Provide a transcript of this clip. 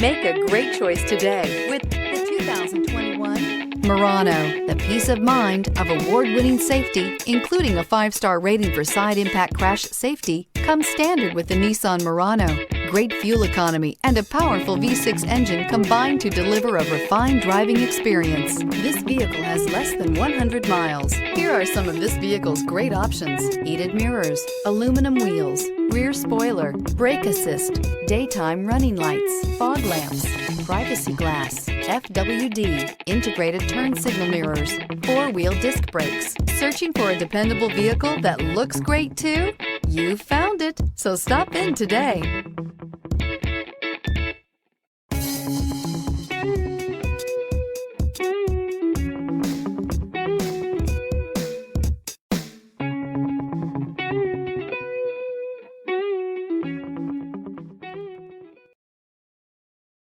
Make a great choice today with the 2021 Murano. The peace of mind of award-winning safety, including a 5-star rating for side impact crash safety, comes standard with the Nissan Murano. Great fuel economy and a powerful V6 engine combine to deliver a refined driving experience. This vehicle has less than 100 miles. Here are some of this vehicle's great options: heated mirrors, aluminum wheels, rear spoiler, brake assist, daytime running lights, fog lamps, privacy glass, FWD, integrated turn signal mirrors, 4-wheel disc brakes. Searching for a dependable vehicle that looks great too? You found it, so stop in today.